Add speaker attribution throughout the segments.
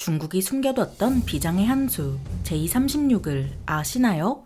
Speaker 1: 중국이 숨겨뒀던 비장의 한 수, J-36을 아시나요?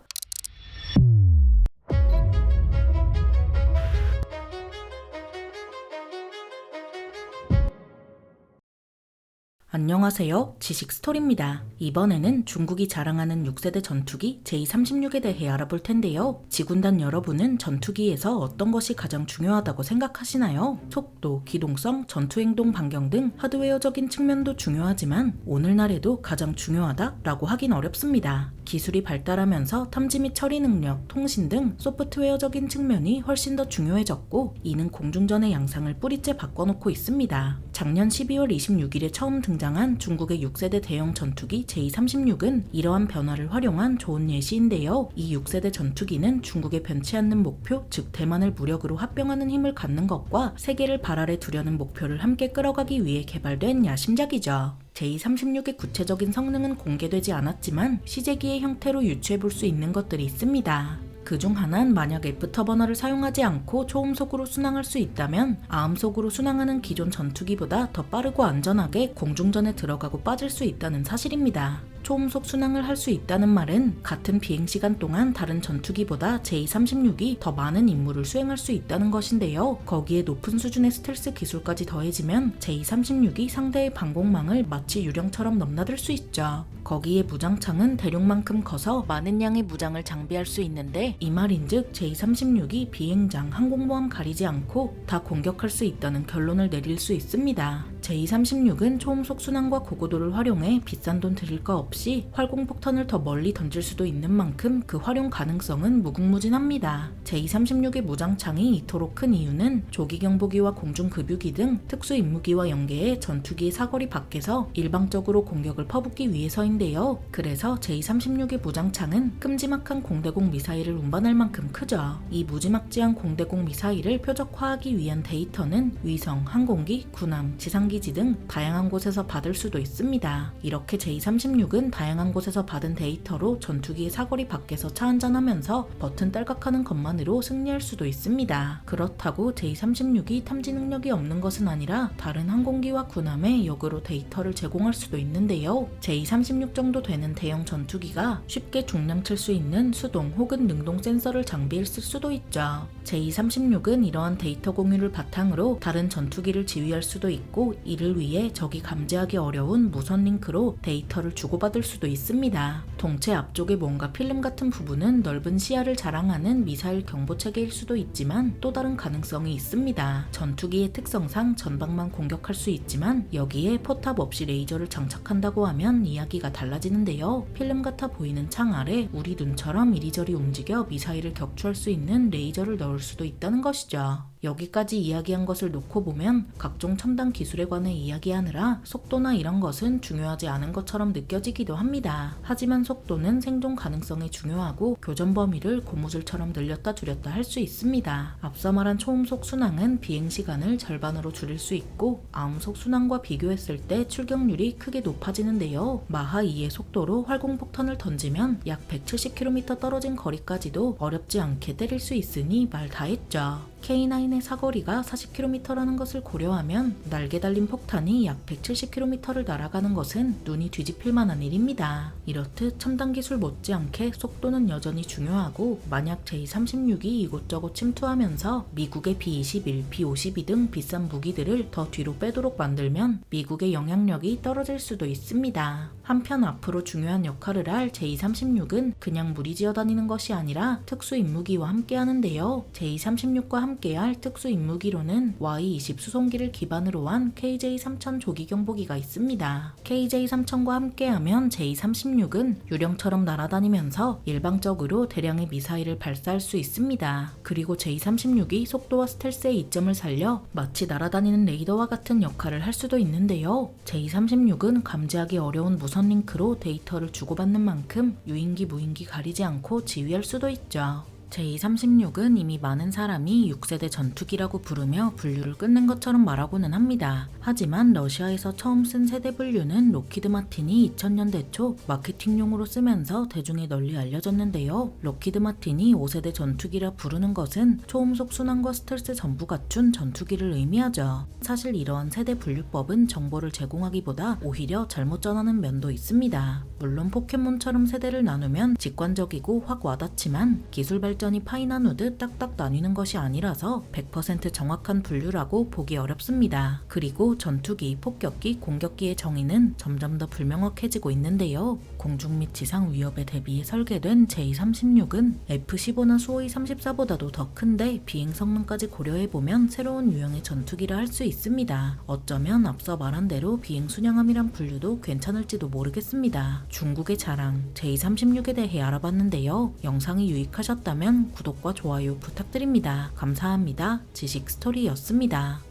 Speaker 1: 안녕하세요. 지식스토리입니다. 이번에는 중국이 자랑하는 6세대 전투기 J-36에 대해 알아볼 텐데요. 지군단 여러분은 전투기에서 어떤 것이 가장 중요하다고 생각하시나요? 속도, 기동성, 전투행동 반경 등 하드웨어적인 측면도 중요하지만 오늘날에도 가장 중요하다라고 하긴 어렵습니다. 기술이 발달하면서 탐지 및 처리 능력, 통신 등 소프트웨어적인 측면이 훨씬 더 중요해졌고, 이는 공중전의 양상을 뿌리째 바꿔놓고 있습니다. 작년 12월 26일에 처음 등장한 중국의 6세대 대형 전투기 J-36은 이러한 변화를 활용한 좋은 예시인데요. 이 6세대 전투기는 중국의 변치 않는 목표, 즉 대만을 무력으로 합병하는 힘을 갖는 것과 세계를 발 아래 두려는 목표를 함께 끌어가기 위해 개발된 야심작이죠. J-36의 구체적인 성능은 공개되지 않았지만 시제기의 형태로 유추해볼 수 있는 것들이 있습니다. 그중 하나는 만약 F터버너를 사용하지 않고 초음속으로 순항할 수 있다면 아음속으로 순항하는 기존 전투기보다 더 빠르고 안전하게 공중전에 들어가고 빠질 수 있다는 사실입니다. 초음속 순항을 할 수 있다는 말은 같은 비행시간 동안 다른 전투기보다 J-36이 더 많은 임무를 수행할 수 있다는 것인데요. 거기에 높은 수준의 스텔스 기술까지 더해지면 J-36이 상대의 방공망을 마치 유령처럼 넘나들 수 있죠. 거기에 무장창은 대륙만큼 커서 많은 양의 무장을 장비할 수 있는데, 이 말인즉 J-36이 비행장, 항공모함 가리지 않고 다 공격할 수 있다는 결론을 내릴 수 있습니다. J-36은 초음속 순항과 고고도를 활용해 비싼 돈 들일 거 없이 활공폭탄을 더 멀리 던질 수도 있는 만큼 그 활용 가능성은 무궁무진합니다. J-36의 무장창이 이토록 큰 이유는 조기경보기와 공중급유기 등 특수임무기와 연계해 전투기의 사거리 밖에서 일방적으로 공격을 퍼붓기 위해서인데요. 그래서 J-36의 무장창은 큼지막한 공대공 미사일을 운반할 만큼 크죠. 이 무지막지한 공대공 미사일을 표적화하기 위한 데이터는 위성, 항공기, 군함, 지상기지 등 다양한 곳에서 받을 수도 있습니다. 이렇게 J-36은 다양한 곳에서 받은 데이터로 전투기의 사거리 밖에서 차한잔하면서 버튼 딸깍하는 것만으로 승리할 수도 있습니다. 그렇다고 J-36이 탐지 능력이 없는 것은 아니라 다른 항공기와 군함에 역으로 데이터를 제공할 수도 있는데요. J-36 정도 되는 대형 전투기가 쉽게 중량칠 수 있는 수동 혹은 능동 센서를 장비했을 수도 있죠. J-36은 이러한 데이터 공유를 바탕으로 다른 전투기를 지휘할 수도 있고, 이를 위해 적이 감지하기 어려운 무선 링크로 데이터를 주고받을 수도 있습니다. 동체 앞쪽에 뭔가 필름 같은 부분은 넓은 시야를 자랑하는 미사일 경보체계일 수도 있지만 또 다른 가능성이 있습니다. 전투기의 특성상 전방만 공격할 수 있지만 여기에 포탑 없이 레이저를 장착한다고 하면 이야기가 달라지는데요. 필름 같아 보이는 창 아래 우리 눈처럼 이리저리 움직여 미사일을 격추할 수 있는 레이저를 넣을 수도 있다는 것이죠. 여기까지 이야기한 것을 놓고 보면 각종 첨단 기술에 관해 이야기하느라 속도나 이런 것은 중요하지 않은 것처럼 느껴지기도 합니다. 하지만 속도는 생존 가능성이 중요하고 교전 범위를 고무줄처럼 늘렸다 줄였다 할 수 있습니다. 앞서 말한 초음속 순항은 비행시간을 절반으로 줄일 수 있고, 아음속 순항과 비교했을 때 출격률이 크게 높아지는데요. 마하 2의 속도로 활공폭탄을 던지면 약 170km 떨어진 거리까지도 어렵지 않게 때릴 수 있으니 말 다했죠. K9의 사거리가 40km라는 것을 고려하면 날개 달린 폭탄이 약 170km를 날아가는 것은 눈이 뒤집힐 만한 일입니다. 이렇듯 첨단 기술 못지않게 속도는 여전히 중요하고, 만약 J-36이 이곳저곳 침투하면서 미국의 B-21, B-52 등 비싼 무기들을 더 뒤로 빼도록 만들면 미국의 영향력이 떨어질 수도 있습니다. 한편 앞으로 중요한 역할을 할 J-36은 그냥 무리지어 다니는 것이 아니라 특수 임무기와 함께 하는데요. J-36과 함께할 특수 임무기로는 Y-20 수송기를 기반으로 한 KJ-3000 조기경보기가 있습니다. KJ-3000과 함께하면 J-36은 유령처럼 날아다니면서 일방적으로 대량의 미사일을 발사할 수 있습니다. 그리고 J-36이 속도와 스텔스의 이점을 살려 마치 날아다니는 레이더와 같은 역할을 할 수도 있는데요. J-36은 감지하기 어려운 무선 링크로 데이터를 주고받는 만큼 유인기 무인기 가리지 않고 지휘할 수도 있죠. J36은 이미 많은 사람이 6세대 전투기라고 부르며 분류를 끝낸 것처럼 말하고는 합니다. 하지만 러시아에서 처음 쓴 세대 분류는 록히드 마틴이 2000년대 초 마케팅용으로 쓰면서 대중에 널리 알려졌는데요. 록히드 마틴이 5세대 전투기라 부르는 것은 초음속 순항과 스텔스 전부 갖춘 전투기를 의미하죠. 사실 이러한 세대 분류법은 정보를 제공하기보다 오히려 잘못 전하는 면도 있습니다. 물론 포켓몬처럼 세대를 나누면 직관적이고 확 와닿지만 기술 발전이 파이 나누듯 딱딱 나뉘는 것이 아니라서 100% 정확한 분류라고 보기 어렵습니다. 그리고 전투기, 폭격기, 공격기의 정의는 점점 더 불명확해지고 있는데요. 공중 및 지상 위협에 대비해 설계된 J36은 F-15나 수호이 34보다도 더 큰데 비행 성능까지 고려해보면 새로운 유형의 전투기라 할 수 있습니다. 어쩌면 앞서 말한 대로 비행 순양함이란 분류도 괜찮을지도 모르겠습니다. 중국의 자랑 J36에 대해 알아봤는데요. 영상이 유익하셨다면 구독과 좋아요 부탁드립니다. 감사합니다. 지식 스토리였습니다.